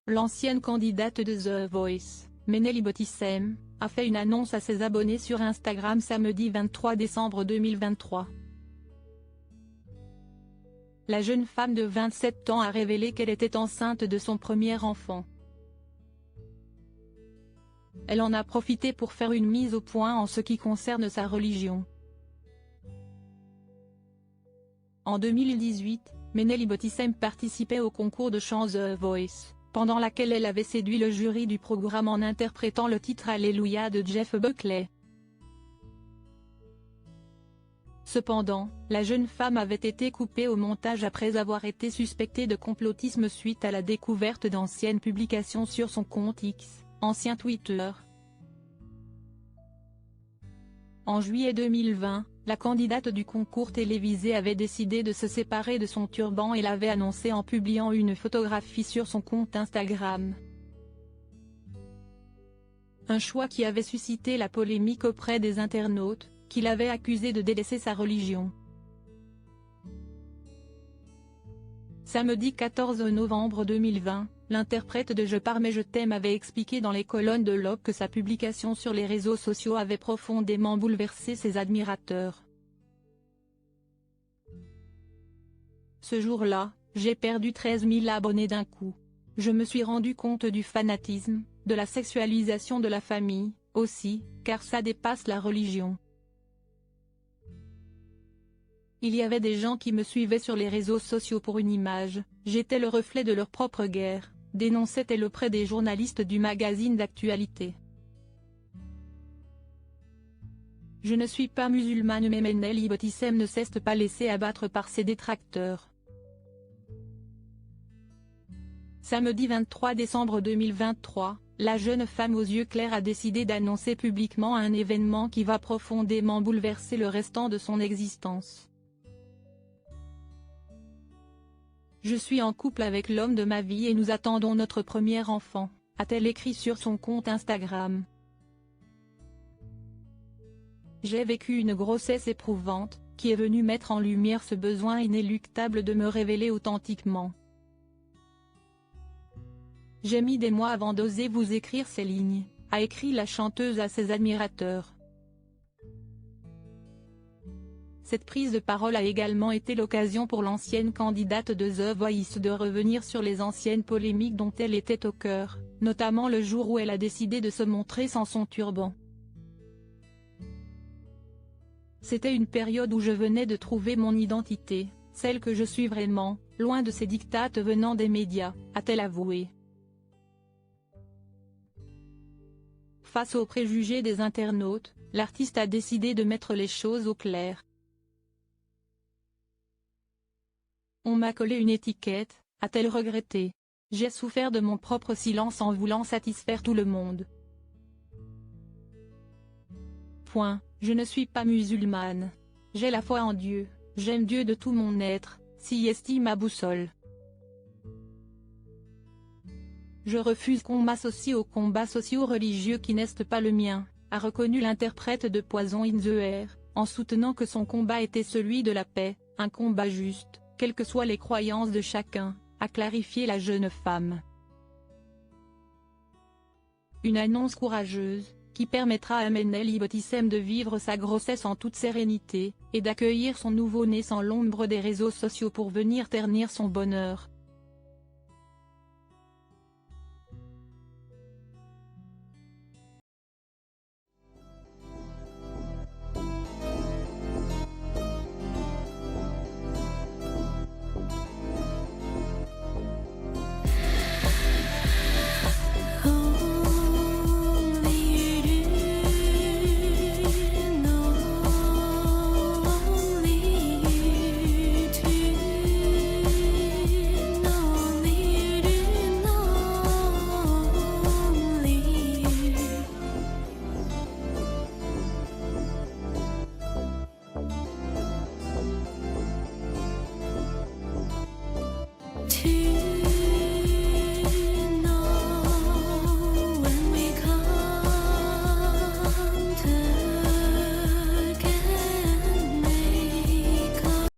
L'ancienne candidate de The Voice, Meneli Botissem, a fait une annonce à ses abonnés sur Instagram samedi 23 décembre 2023. La jeune femme de 27 ans a révélé qu'elle était enceinte de son premier enfant. Elle en a profité pour faire une mise au point en ce qui concerne sa religion. En 2018, Meneli Botissem participait au concours de chant The Voice, pendant laquelle elle avait séduit le jury du programme en interprétant le titre Alléluia de Jeff Buckley. Cependant, la jeune femme avait été coupée au montage après avoir été suspectée de complotisme suite à la découverte d'anciennes publications sur son compte X, ancien Twitter. En juillet 2020, la candidate du concours télévisé avait décidé de se séparer de son turban et l'avait annoncé en publiant une photographie sur son compte Instagram. Un choix qui avait suscité la polémique auprès des internautes, qui l'avaient accusée de délaisser sa religion. Samedi 14 novembre 2020, l'interprète de Je pars mais je t'aime avait expliqué dans les colonnes de l'Aube que sa publication sur les réseaux sociaux avait profondément bouleversé ses admirateurs. Ce jour-là, j'ai perdu 13 000 abonnés d'un coup. Je me suis rendu compte du fanatisme, de la sexualisation de la famille, aussi, car ça dépasse la religion. Il y avait des gens qui me suivaient sur les réseaux sociaux pour une image, j'étais le reflet de leur propre guerre, dénonçait-elle auprès des journalistes du magazine d'actualité. Je ne suis pas musulmane mais Meneli Botissem ne cesse pas laisser abattre par ses détracteurs. Samedi 23 décembre 2023, la jeune femme aux yeux clairs a décidé d'annoncer publiquement un événement qui va profondément bouleverser le restant de son existence. Je suis en couple avec l'homme de ma vie et nous attendons notre premier enfant, a-t-elle écrit sur son compte Instagram. J'ai vécu une grossesse éprouvante, qui est venue mettre en lumière ce besoin inéluctable de me révéler authentiquement. J'ai mis des mois avant d'oser vous écrire ces lignes, a écrit la chanteuse à ses admirateurs. Cette prise de parole a également été l'occasion pour l'ancienne candidate de The Voice de revenir sur les anciennes polémiques dont elle était au cœur, notamment le jour où elle a décidé de se montrer sans son turban. C'était une période où je venais de trouver mon identité, celle que je suis vraiment, loin de ces dictates venant des médias, a-t-elle avoué. Face aux préjugés des internautes, l'artiste a décidé de mettre les choses au clair. On m'a collé une étiquette, a-t-elle regretté. J'ai souffert de mon propre silence en voulant satisfaire tout le monde. Je ne suis pas musulmane. J'ai la foi en Dieu, j'aime Dieu de tout mon être, s'y estime ma boussole. Je refuse qu'on m'associe aux combats socio-religieux qui n'est pas le mien, a reconnu l'interprète de Poison in the Air, en soutenant que son combat était celui de la paix, un combat juste, quelles que soient les croyances de chacun, a clarifié la jeune femme. Une annonce courageuse, qui permettra à Meneli Botissem de vivre sa grossesse en toute sérénité, et d'accueillir son nouveau-né sans l'ombre des réseaux sociaux pour venir ternir son bonheur.